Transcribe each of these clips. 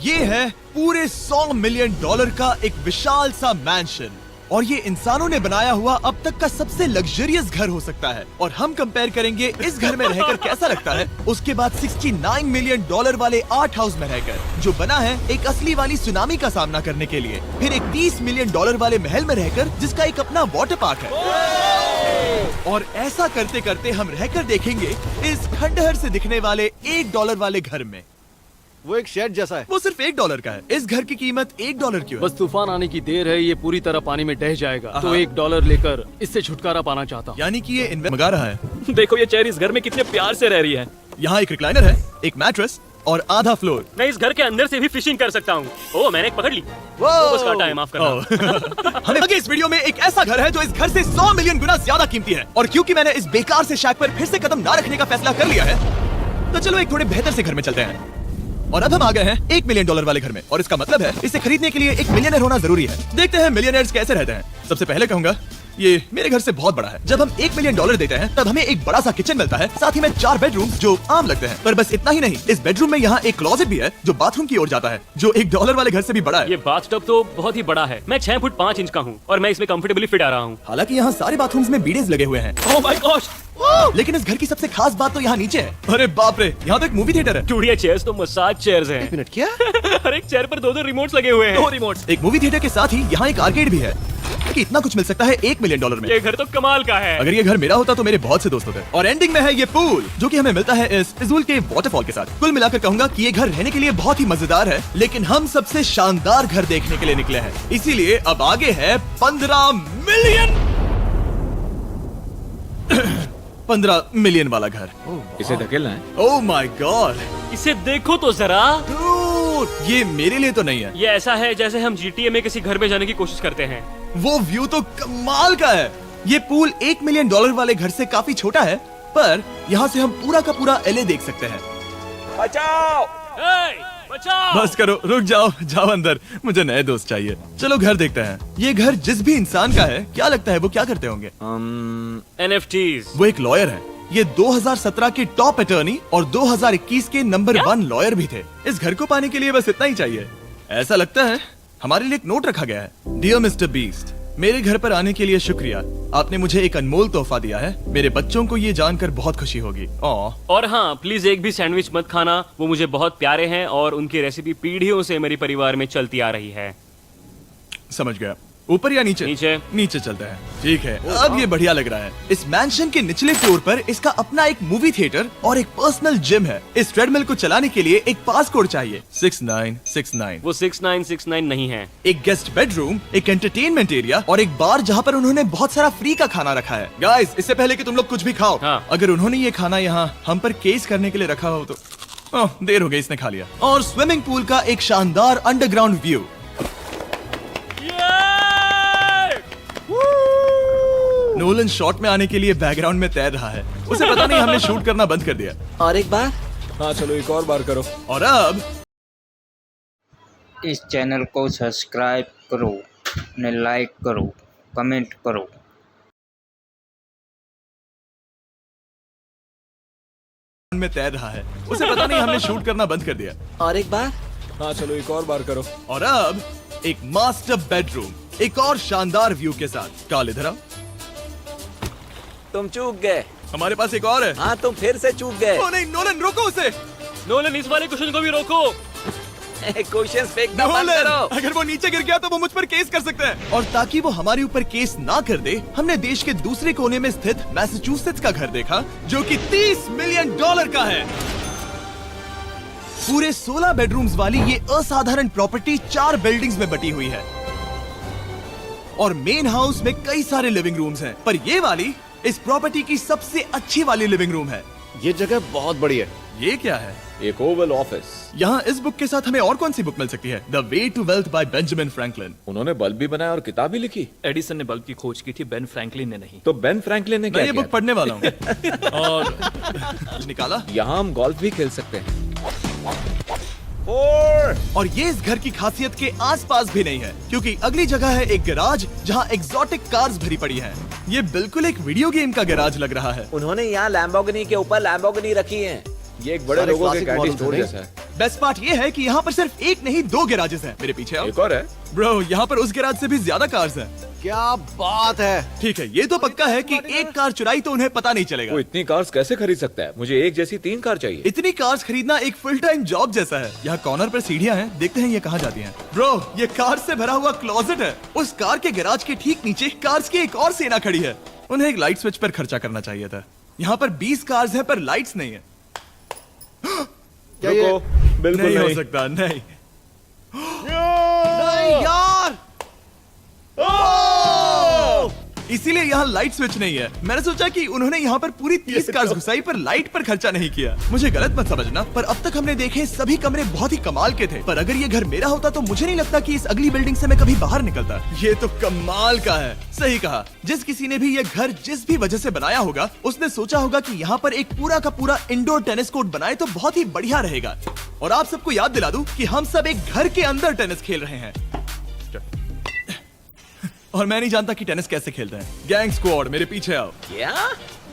ये है पूरे $100 मिलियन का एक विशाल सा मैंशन, और ये इंसानों ने बनाया हुआ अब तक का सबसे लग्जरियस घर हो सकता है। और हम कंपेयर करेंगे इस घर में रहकर कैसा लगता है उसके बाद $69 मिलियन वाले आर्ट हाउस में रहकर, जो बना है एक असली वाली सुनामी का सामना करने के लिए। फिर एक $30 मिलियन वाले महल में रहकर जिसका एक अपना वाटर पार्क है। और ऐसा करते करते हम रहकर देखेंगे इस खंडहर से दिखने वाले $1 वाले घर में। वो एक शेड जैसा है। वो सिर्फ $1 का है। इस घर की कीमत $1 क्यों है? बस तूफान आने की देर है, ये पूरी तरह पानी में ढह जाएगा, तो $1 लेकर इससे छुटकारा पाना चाहता हूँ। यानी कि ये मंगा रहा है। देखो ये चेयर इस घर में कितने प्यार से रह रही है। यहाँ एक रिक्लाइनर है, एक मैट्रेस और आधा फ्लोर। मैं इस घर के अंदर से भी फिशिंग कर सकता हूँ। ओह मैंने एक पकड़ ली। बस काटा है, माफ करना। हमें लगे इस वीडियो में एक ऐसा घर है जो इस घर से 100 मिलियन गुना ज्यादा कीमती है। और क्योंकि मैंने इस बेकार से शैक पर फिर से कदम ना रखने का फैसला कर लिया है, तो चलो एक थोड़े बेहतर से घर में चलते हैं। और अब हम आ गए हैं $1 मिलियन वाले घर में, और इसका मतलब है इसे खरीदने के लिए एक मिलियनर होना जरूरी है। देखते हैं मिलियनर्स कैसे रहते हैं। सबसे पहले कहूंगा ये मेरे घर से बहुत बड़ा है। जब हम $1 मिलियन देते हैं तब हमें एक बड़ा सा किचन मिलता है, साथ ही में 4 बेडरूम जो आम लगते हैं। पर बस इतना ही नहीं, इस बेडरूम में यहाँ एक क्लोजेट भी है जो बाथरूम की ओर जाता है, जो $1 वाले घर से भी बड़ा है। ये बाथटब तो बहुत ही बड़ा है। मैं 6 फुट 5 इंच का हूँ और मैं इसमें कंफर्टेबली फिट आ रहा हूँ। हालांकि यहाँ सारे बाथरूम्स में बीडेज लगे हुए हैं। Oh my gosh! लेकिन इस घर की सबसे खास बात तो यहाँ नीचे है। अरे बाप रे, यहाँ तो एक मूवी थिएटर है। चूड़िया चेयर्स तो मसाज चेयर्स हैं। मिनट क्या? हर एक चेयर पर 2-2 रिमोट्स लगे हुए हैं। 2 रिमोट्स। एक मूवी थिएटर के साथ ही यहाँ एक आर्केड भी है। कि इतना कुछ मिल सकता है $1 मिलियन में। ये घर तो कमाल का है। अगर ये घर मेरा होता तो मेरे बहुत से दोस्त होते। और एंडिंग में है ये पूल, जो कि हमें मिलता है इस फिजूल के वाटरफॉल के साथ। कुल मिलाकर कहूंगा कि ये घर रहने के लिए बहुत ही मजेदार है, लेकिन हम सबसे शानदार घर देखने के लिए निकले हैं। इसीलिए अब आगे है 15 मिलियन वाला घर। इसे धकेलना है। ओह माय गॉड, इसे देखो तो जरा। ये मेरे लिए तो नहीं है। ये ऐसा है जैसे हम GTA में किसी घर में जाने की कोशिश करते हैं। वो व्यू तो कमाल का है। ये पूल $1 मिलियन वाले घर से काफी छोटा है, पर यहाँ से हम पूरा का पूरा LA देख सकते हैं। बचाओ! बचाओ! बस करो, रुक जाओ, जाओ अंदर, मुझे नए दोस्त चाहिए। चलो घर देखते हैं। ये घर जिस भी इंसान का है, क्या लगता है वो क्या करते होंगे? NFTs। वो एक लॉयर है। ये 2017 के टॉप अटर्नी और 2021 के नंबर 1 लॉयर भी थे। इस घर को पाने के लिए बस इतना ही चाहिए। ऐसा लगता है हमारे लिए एक नोट रखा गया है। डियर मिस्टर बीस्ट, मेरे घर पर आने के लिए शुक्रिया। आपने मुझे एक अनमोल तोहफा दिया है। मेरे बच्चों को ये जानकर बहुत खुशी होगी। और हाँ, प्लीज एक भी सैंडविच मत खाना, वो मुझे बहुत प्यारे हैं और उनकी रेसिपी पीढ़ियों से मेरे परिवार में चलती आ रही है। समझ गया। ऊपर या नीचे? नीचे। नीचे चलते हैं। ठीक है, अब ये बढ़िया लग रहा है। इस मैंशन के निचले फ्लोर पर इसका अपना एक मूवी थिएटर और एक पर्सनल जिम है। इस ट्रेडमिल को चलाने के लिए एक पास कोड चाहिए, 6969। वो 6969 नहीं है। एक गेस्ट बेडरूम, एक एंटरटेनमेंट एरिया और एक बार जहाँ पर उन्होंने बहुत सारा फ्री का खाना रखा है। गाइस, इससे पहले कि तुम लोग कुछ भी खाओ, हाँ। अगर उन्होंने ये खाना यहाँ हम पर केस करने के लिए रखा हो तो देर हो गई, इसने खा लिया। और स्विमिंग पूल का एक शानदार अंडरग्राउंड व्यू। नोलन शॉट में आने के लिए बैकग्राउंड में तैर रहा है। उसे पता नहीं हमने शूट करना बंद कर दिया। और एक बार? हाँ चलो एक और बार करो। और अब इस चैनल को सब्सक्राइब करो, ने लाइक करो, कमेंट करो। में तैर रहा है। उसे पता नहीं हमने शूट करना बंद कर दिया। और एक बार? हाँ चलो एक और बार करो। और अब एक मास्टर बेडरूम, एक और शानदार व्यू के साथ। काल इधर आओ। तुम चूक गए। हमारे पास एक और है। हाँ तुम फिर से चूक गए। ओ नहीं, नोलन रोको उसे। नोलन, इस वाले क्वेश्चन को भी रोको। क्वेश्चन फेंकना बंद नोलन, करो। अगर वो नीचे गिर गया तो वो मुझ पर केस कर सकते हैं। और ताकि वो हमारे ऊपर केस ना कर दे, हमने देश के दूसरे कोने में स्थित मैसाचुसेट्स का घर देखा, जो कि $30 मिलियन का है। पूरे 16 बेडरूम्स वाली ये असाधारण प्रॉपर्टी 4 बिल्डिंग्स में बटी हुई है और मेन हाउस में कई सारे लिविंग रूम्स हैं, पर ये वाली इस प्रॉपर्टी की सबसे अच्छी वाली लिविंग रूम है। ये जगह बहुत बड़ी है। ये क्या है? एक ओवल ऑफिस। यहाँ इस बुक के साथ हमें और कौन सी बुक मिल सकती है? The way to wealth by Benjamin Franklin. उन्होंने बल्ब भी बनाया और किताब भी लिखी। एडिसन ने बल्ब की खोज की थी, बेन फ्रैंकलिन ने नहीं। तो बेन फ्रैंकलिन ने मैं क्या ये किया? बुक पढ़ने वाला हूँ। और निकाला। यहाँ हम गोल्फ भी खेल सकते हैं। और ये इस घर की खासियत के आसपास भी नहीं है, क्योंकि अगली जगह है एक गैराज जहाँ एग्जॉटिक कार्स भरी पड़ी हैं। ये बिल्कुल एक वीडियो गेम का गैराज लग रहा है। उन्होंने यहाँ लैम्बोर्गिनी के ऊपर लैम्बोर्गिनी रखी है। ये एक बड़े सारे लोगों के classic कैंडी models स्टोर हैं। जैसा है। बेस्ट पार्ट ये है कि यहाँ पर सिर्फ एक नहीं 2 गैराजेस हैं। मेरे पीछे आओ। एक और है। ब्रो, यहाँ पर उस गैराज से भी ज्यादा कार्स हैं। क्या बात है। ठीक है, ये तो पक्का है कि एक कार चुराई तो उन्हें पता नहीं चलेगा। वो इतनी कार्स कैसे खरीद सकता है? मुझे एक जैसी 3 कार चाहिए। इतनी कार्स खरीदना एक फुल टाइम जॉब जैसा है। यहाँ कॉर्नर पर सीढ़ियाँ हैं, देखते हैं ये कहाँ जाती हैं। ब्रो, ये कार से भरा हुआ क्लोजेट है। उस कार के गैराज के ठीक नीचे कार्स की एक और सेना खड़ी है। उन्हें एक लाइट स्विच पर खर्चा करना चाहिए था। यहाँ पर 20 कार्स हैं पर लाइट्स नहीं है। क्या ये रुको, बिल्कुल नहीं हो नहीं। सकता, नहीं। नहीं यार। इसीलिए यहाँ लाइट स्विच नहीं है। मैंने सोचा कि उन्होंने यहाँ पर पूरी 30 कार्स घुसाई पर लाइट पर खर्चा नहीं किया। मुझे गलत मत समझना, पर अब तक हमने देखे सभी कमरे बहुत ही कमाल के थे। पर अगर ये घर मेरा होता तो मुझे नहीं लगता कि इस अगली बिल्डिंग से मैं कभी बाहर निकलता। ये तो कमाल का है। सही कहा। जिस किसी ने भी ये घर जिस भी वजह से बनाया होगा, उसने सोचा होगा कि यहाँ पर एक पूरा का पूरा इंडोर टेनिस कोर्ट बनाए तो बहुत ही बढ़िया रहेगा। और आप सबको याद दिला दूं कि हम सब एक घर के अंदर टेनिस खेल रहे हैं। और मैं नहीं जानता कि टेनिस कैसे खेलते हैं। गैंग स्क्वाड, मेरे पीछे आओ। क्या?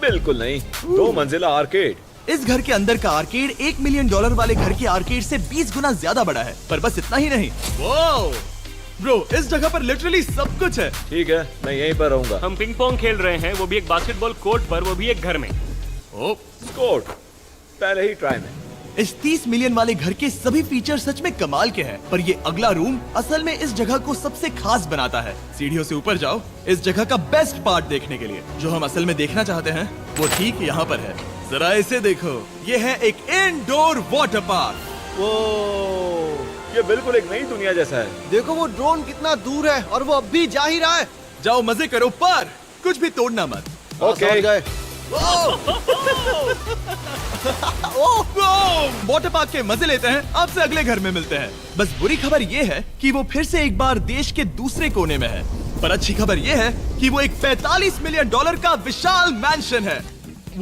बिल्कुल नहीं। 2 मंजिला आर्केड। इस घर के अंदर का आर्केड $1 मिलियन वाले घर के आर्केड से 20 गुना ज्यादा बड़ा है। पर बस इतना ही नहीं। वाओ ब्रो, इस जगह पर लिटरली सब कुछ है। ठीक है, मैं यहीं पर रहूंगा। हम पिंग पोंग खेल रहे हैं, वो भी एक बास्केटबॉल कोर्ट पर, वो भी एक घर में। ओ, स्कोर पहले ही ट्राई में। इस 30 मिलियन वाले घर के सभी फीचर सच में कमाल के हैं। पर ये अगला रूम असल में इस जगह को सबसे खास बनाता है। सीढ़ियों से ऊपर जाओ इस जगह का बेस्ट पार्ट देखने के लिए। जो हम असल में देखना चाहते हैं वो ठीक यहाँ पर है। जरा इसे देखो, ये है एक इंडोर वाटर पार्क। वो ये बिल्कुल एक नई दुनिया जैसा है। देखो वो ड्रोन कितना दूर है और वो अब भी जा ही रहा है। जाओ मजे करो, पर कुछ भी तोड़ना मत। ओके। समझ गए। वाटर पार्क के मजे लेते हैं। आपसे अगले घर में मिलते हैं। बस बुरी खबर ये है कि वो फिर से एक बार देश के दूसरे कोने में है। पर अच्छी खबर ये है कि वो एक $45 मिलियन का विशाल मैंशन है।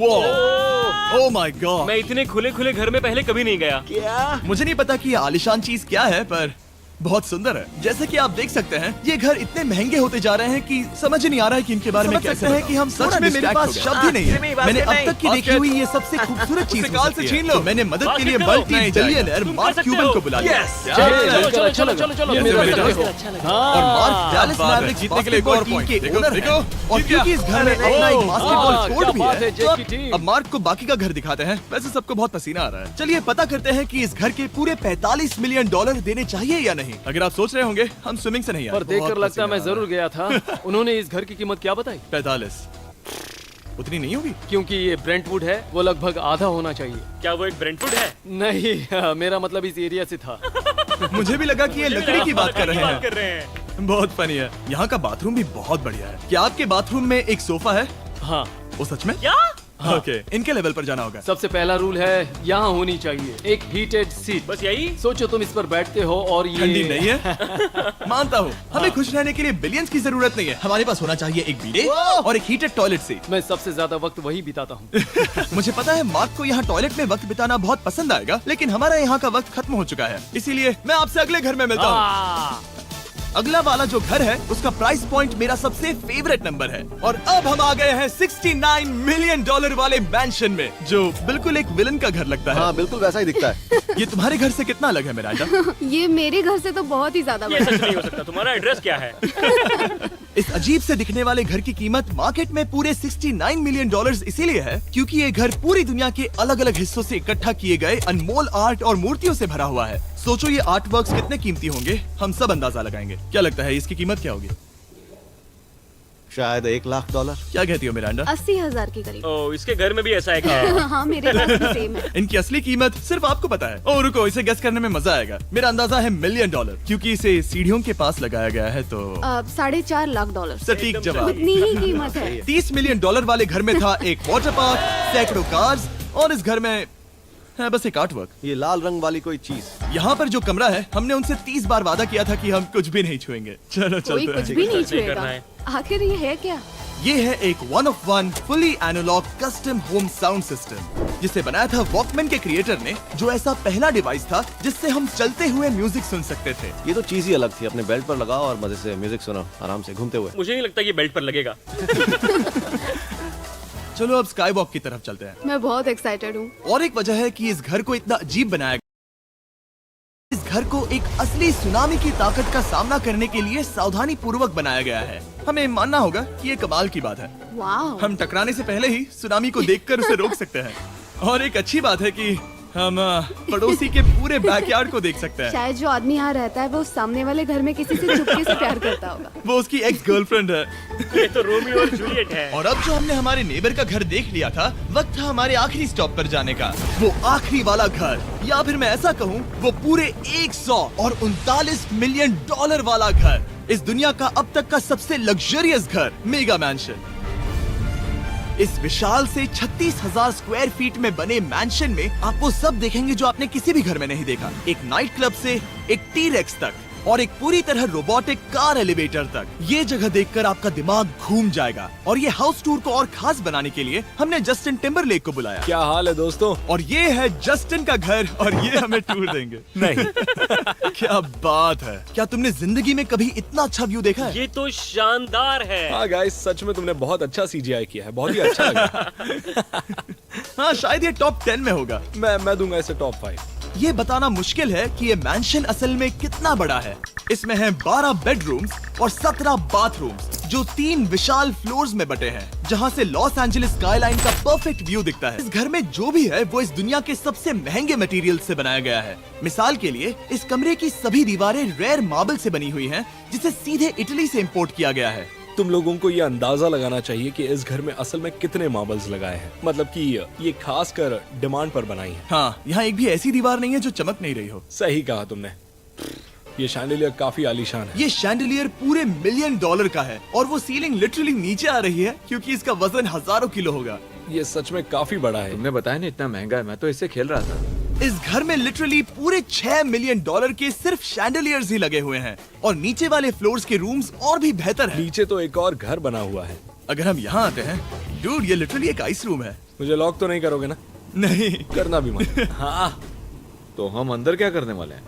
Oh my God. मैं इतने खुले खुले घर में पहले कभी नहीं गया। क्या? मुझे नहीं पता कि ये आलिशान चीज क्या है, पर बहुत सुंदर है। जैसे कि आप देख सकते हैं, ये घर इतने महंगे होते जा रहे हैं कि समझ नहीं आ रहा है कि इनके बारे में कैसे हैं कि हम सच में मेरे पास शब्द ही नहीं है। मैंने अब तक की देखी हुई ये सबसे खूबसूरत चीज काल से छीन लो। मैंने मदद के लिए मल्टी बिलियनर मार्क क्यूबन को बुला लिया। चलो चलो चलो चलो, ये मेरा मेरे तरफ दोस्त। से। और मार्क डैलस मैवरिक्स जीतने के लिए एक और टीम point। के देखो, ओनर देखो। हैं। और क्योंकि इस घर में अपना एक बास्केटबॉल हाँ, कोर्ट क्या भी बात है, है, तो जेक की टीम। अब मार्क को बाकी का घर दिखाते हैं। वैसे सबको बहुत पसीना आ रहा है। चलिए पता करते हैं कि इस घर के पूरे $45 मिलियन देने चाहिए या नहीं। अगर आप सोच रहे होंगे हम स्विमिंग से नहीं आए। पर देखकर बहुत लगता है मैं पसीना आ जरूर गया था। उन्होंने इस घर की कीमत क्या बताई? रहा है। 45 उतनी नहीं होगी। क्योंकि ये ब्रेंटवुड है, वो लगभग आधा होना चाहिए। क्या वो एक ब्रेंटफुड है? नहीं, मेरा मतलब इस एरिया से था। मुझे भी लगा कि ये लकड़ी की बात कर रहे बात कर हैं। रहे हैं। बहुत फनी है। यहाँ का बाथरूम भी बहुत बढ़िया है। क्या आपके बाथरूम में एक सोफा है? हाँ, वो सच में? क्या? ओके, इनके लेवल पर जाना होगा। सबसे पहला रूल है यहाँ होनी चाहिए एक हीटेड सीट। बस यही? सोचो तुम इस पर बैठते हो और ये ठंडी नहीं है। मानता हूँ, हमें खुश रहने के लिए बिलियंस की जरूरत नहीं है। हमारे पास होना चाहिए एक बीडे और एक हीटेड टॉयलेट सीट। मैं सबसे ज्यादा वक्त वही बिताता हूँ। मुझे पता है मार्क को यहाँ टॉयलेट में वक्त बिताना बहुत पसंद आएगा, लेकिन हमारा यहाँ का वक्त खत्म हो चुका है। इसीलिए मैं आपसे अगले घर में मिलता हूँ। अगला वाला जो घर है उसका प्राइस पॉइंट मेरा सबसे फेवरेट नंबर है। और अब हम आ गए हैं $69 मिलियन वाले मैंशन में, जो बिल्कुल एक विलन का घर लगता है। हाँ बिल्कुल वैसा ही दिखता है। ये तुम्हारे घर से कितना अलग है मिरांडा? ये मेरे घर से तो बहुत ही ज्यादा ये बड़ा सच नहीं हो सकता। तुम्हारा एड्रेस क्या है? इस अजीब से दिखने वाले घर की कीमत मार्केट में पूरे $69 मिलियन इसीलिए है क्योंकि ये घर पूरी दुनिया के अलग अलग हिस्सों से इकट्ठा किए गए अनमोल आर्ट और मूर्तियों से भरा हुआ है। सोचो ये आर्ट वर्क्स कितने कीमती होंगे, हम सब अंदाजा लगाएंगे। क्या लगता है इसकी कीमत क्या होगी? शायद $1 लाख। क्या कहती हो मिरांडा? 80,000 के करीब। ओ, इसके घर में भी ऐसा है क्या? हाँ मेरे पास भी सेम है। इनकी असली कीमत सिर्फ आपको पता है। ओ रुको, इसे गेस करने में मजा आएगा। मेरा अंदाजा है $1 मिलियन, क्योंकि इसे सीढ़ियों के पास लगाया गया है। तो $4.5 लाख। सटीक जवाब। उतनी ही कीमत है। $30 मिलियन वाले घर में था एक वाटर पार्क, सैकड़ों कार्स और इस घर में है बस एक आर्ट वर्क। ये लाल रंग वाली कोई चीज। यहाँ पर जो कमरा है, हमने उनसे 30 बार वादा किया था कि हम कुछ भी नहीं छुएंगे। चलो कोई चलते कुछ हैं। भी नहीं सही करना छुएगा। है। आखिर ये है क्या? ये है एक 1 of 1 fully analogue custom home sound system, जिसे बनाया था वॉकमैन के क्रिएटर ने, जो ऐसा पहला डिवाइस था जिससे हम चलते हुए म्यूजिक सुन सकते थे। ये तो चीज ही अलग थी। अपने बेल्ट पर लगाओ और मजे से म्यूजिक सुनो आराम से घूमते हुए। मुझे नहीं लगता ये बेल्ट पर लगेगा। चलो अब स्काई वॉक की तरफ चलते हैं। मैं बहुत एक्साइटेड हूँ। और एक वजह है कि इस घर को इतना अजीब बनाया घर को एक असली सुनामी की ताकत का सामना करने के लिए सावधानी पूर्वक बनाया गया है। हमें मानना होगा कि ये कमाल की बात है। वाह। हम टकराने से पहले ही सुनामी को देखकर उसे रोक सकते हैं। और एक अच्छी बात है कि हम पड़ोसी के पूरे बैकयार्ड को देख सकते हैं। शायद जो आदमी यहाँ रहता है वो सामने वाले घर में किसी से चुपके से प्यार करता होगा। वो उसकी एक्स गर्लफ्रेंड है। ये तो रोमियो और जूलियट है। और अब जो हमने हमारे नेबर का घर देख लिया था, वक्त था हमारे आखिरी स्टॉप पर जाने का। वो आखिरी वाला घर, या फिर मैं ऐसा कहूँ, वो पूरे 139 मिलियन डॉलर वाला घर। इस दुनिया का अब तक का सबसे लग्जरियस घर, मेगा मैंशन। इस विशाल से 36,000 स्क्वायर फीट में बने मैंशन में आप वो सब देखेंगे जो आपने किसी भी घर में नहीं देखा। एक नाइट क्लब से एक टी-रेक्स तक और एक पूरी तरह रोबोटिक कार एलिवेटर तक। ये जगह देखकर आपका दिमाग घूम जाएगा। और ये हाउस टूर को और खास बनाने के लिए हमने जस्टिन टिम्बरलेक को बुलाया। क्या हाल है दोस्तों? और ये है जस्टिन का घर और ये हमें टूर देंगे। नहीं। क्या बात है, क्या तुमने जिंदगी में कभी इतना अच्छा व्यू देखा है? ये तो शानदार है। हाँ गाइस, सच में तुमने बहुत अच्छा CGI किया है, बहुत ही अच्छा लगा। हाँ, शायद ये टॉप 10 में होगा। मैं दूंगा इसे टॉप 5। ये बताना मुश्किल है कि ये मैंशन असल में कितना बड़ा है। इसमें है 12 बेडरूम्स और 17 बाथरूम्स जो 3 विशाल फ्लोर्स में बटे हैं, जहां से लॉस एंजलिस स्काईलाइन का परफेक्ट व्यू दिखता है। इस घर में जो भी है वो इस दुनिया के सबसे महंगे मटेरियल से बनाया गया है। मिसाल के लिए इस कमरे की सभी दीवारें रेयर मार्बल से बनी हुई हैं, जिसे सीधे इटली से इंपोर्ट किया गया है। तुम लोगों को ये अंदाजा लगाना चाहिए कि इस घर में असल में कितने मार्बल्स लगाए हैं। मतलब कि ये खास कर डिमांड पर बनाई है। हाँ, यहाँ एक भी ऐसी दीवार नहीं है जो चमक नहीं रही हो। सही कहा तुमने। ये शैंडिलियर काफी आलीशान है। ये शैंडिलियर पूरे $1 मिलियन का है और वो सीलिंग लिटरली नीचे आ रही है क्योंकि इसका वजन हजारों किलो होगा। ये सच में काफी बड़ा है। तुमने बताया ना इतना महंगा है, मैं तो इससे खेल रहा था। इस घर में लिटरली पूरे $6 मिलियन के सिर्फ शैंडिलियर्स ही लगे हुए हैं और नीचे वाले फ्लोर्स के रूम्स और भी बेहतर हैं। नीचे तो एक और घर बना हुआ है। अगर हम यहाँ आते हैं, डूड, ये लिटरली एक आइस रूम है। मुझे लॉक तो नहीं करोगे ना? नहीं करना भी मत। हाँ, तो हम अंदर क्या करने वाले हैं?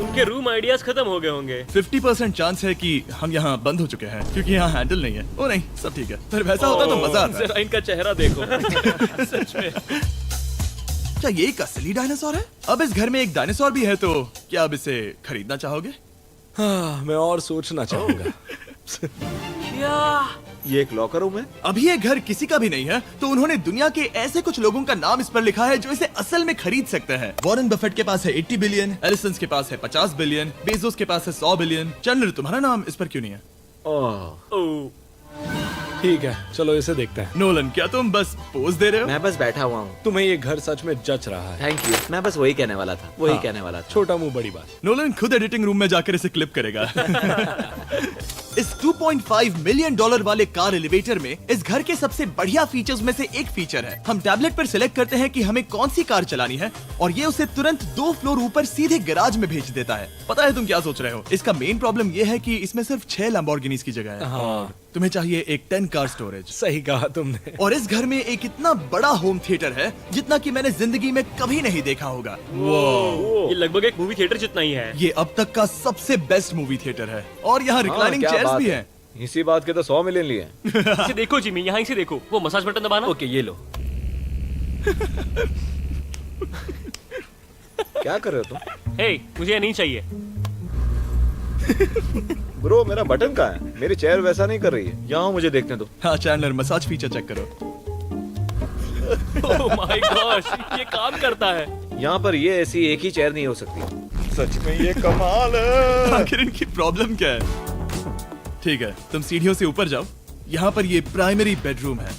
उनके रूम आइडियाज खत्म हो गए होंगे। 50% चांस है कि हम यहाँ बंद हो चुके हैं क्योंकि यहाँ हैंडल नहीं है। ओ नहीं, सब ठीक है। पर वैसा होता तो मजा आता। जरा इनका चेहरा देखो। सच में। क्या ये एक असली डायनासोर है? अब इस घर में एक डायनासोर भी है, तो क्या अब इसे खरीदना चाहोगे? हाँ, मैं और सोचना चाहूंगा। ये एक लॉकर रूम है। अभी ये घर किसी का भी नहीं है, तो उन्होंने दुनिया के ऐसे कुछ लोगों का नाम इस पर लिखा है जो इसे असल में खरीद सकते हैं। वॉरेन बफेट के पास है 80 बिलियन, एलिसन के पास है 50 बिलियन, बेजोस के पास है 100 बिलियन। चंद्र, तुम्हारा नाम इस पर क्यों नहीं है? ओह, ठीक है, चलो इसे देखते हैं। नोलन, क्या तुम बस पोज दे रहे हो? मैं बस बैठा हुआ हूँ। तुम्हें ये घर सच में जच रहा है। Thank you. मैं बस वही कहने वाला था, वही कहने वाला था। छोटा मुंह बड़ी बात। नोलन खुद एडिटिंग रूम में जाकर इसे क्लिप करेगा। इस $2.5 मिलियन वाले कार एलिवेटर में इस घर के सबसे बढ़िया फीचर्स में से एक फीचर है। हम टैबलेट पर सिलेक्ट करते हैं कि हमें कौन सी कार चलानी है और ये उसे तुरंत 2 फ्लोर ऊपर सीधे गैराज में भेज देता है। पता है तुम क्या सोच रहे हो? इसका मेन प्रॉब्लम ये है कि इसमें सिर्फ 6 लैम्बोर्गिनीज की जगह है। हाँ, तुम्हें चाहिए एक 10 कार स्टोरेज। सही कहा तुमने। और इस घर में एक इतना बड़ा होम थिएटर है जितना कि मैंने जिंदगी में कभी नहीं देखा होगा। ये लगभग एक मूवी थिएटर जितना ही है। ये अब तक का सबसे बेस्ट मूवी थिएटर है और यहाँ रिक्लाइनिंग क्या चेयर्स बात भी है। हैं। इसी बात के तो 100 मिलियन लिए हैं। इसे देखो जिमी, यहाँ इसे देखो। वो मसाज बटन दबाना। ओके, ये लो। क्या कर रहे हो तुम? हे, मुझे ये नहीं चाहिए। ब्रो, मेरा बटन कहाँ है? मेरी चेयर वैसा नहीं कर रही है। यहाँ मुझे देखने दो। हाँ चैंडलर, मसाज फीचर चेक करो। ओह माय गॉश, ये काम करता है। यहाँ पर ये ऐसी एक ही चेयर नहीं हो सकती। सच में ये कमाल है। आखिर इनकी प्रॉब्लम क्या है? ठीक है, तुम सीढ़ियों से ऊपर जाओ। यहाँ पर ये प्राइमरी बेडरूम है।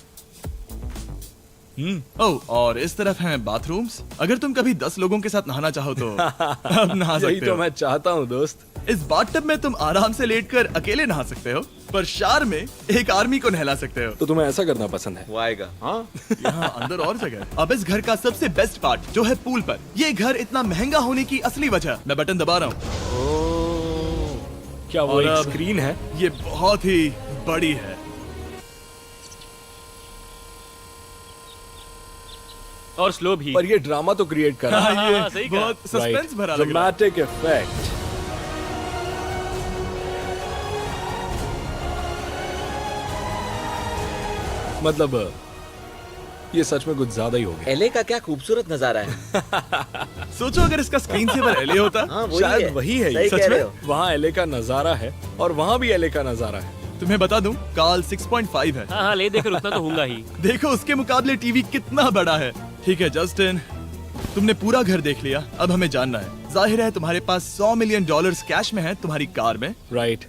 ओह, और इस तरफ हैं बाथरूम्स। अगर तुम कभी 10 लोगों के साथ नहाना चाहो तो अब नहा यही सकते तो हो। मैं चाहता हूँ दोस्त। इस बाथटब में तुम आराम से लेटकर अकेले नहा सकते हो, पर शार में एक आर्मी को नहला सकते हो। तो तुम्हें ऐसा करना पसंद है? वो आएगा। हाँ, यहाँ अंदर और जगह है। अब इस घर का सबसे बेस्ट पार्ट जो है पूल पर। ये घर इतना महंगा होने की असली वजह, मैं बटन दबा रहा हूँ। क्या वो और एक अब- स्क्रीन है? ये बहुत ही बड़ी है। और स्लो भी। पर ये ड्रामा तो क्रिएट कर रहा है। हाँ, ये सही कहा। बहुत सस्पेंस भरा लग रहा है। Dramatic effect. मतलब ये सच में कुछ ज्यादा ही हो गया। एले का क्या खूबसूरत नजारा है। सोचो अगर इसका स्क्रीन सेवर एलए होता। हाँ वही शायद है, वही है सही ये। कह सच रहे में? हो। वहाँ एले का नजारा है और वहाँ भी एले का नजारा है। तुम्हें बता दूं, काल 6.5 है। हाँ हाँ, ले देकर उतना तो होगा ही। देखो उसके मुकाबले टीवी कितना बड़ा है। ठीक है जस्टिन, तुमने पूरा घर देख लिया, अब हमें जानना है। जाहिर है तुम्हारे पास $100 मिलियन कैश में है तुम्हारी कार में। राइट।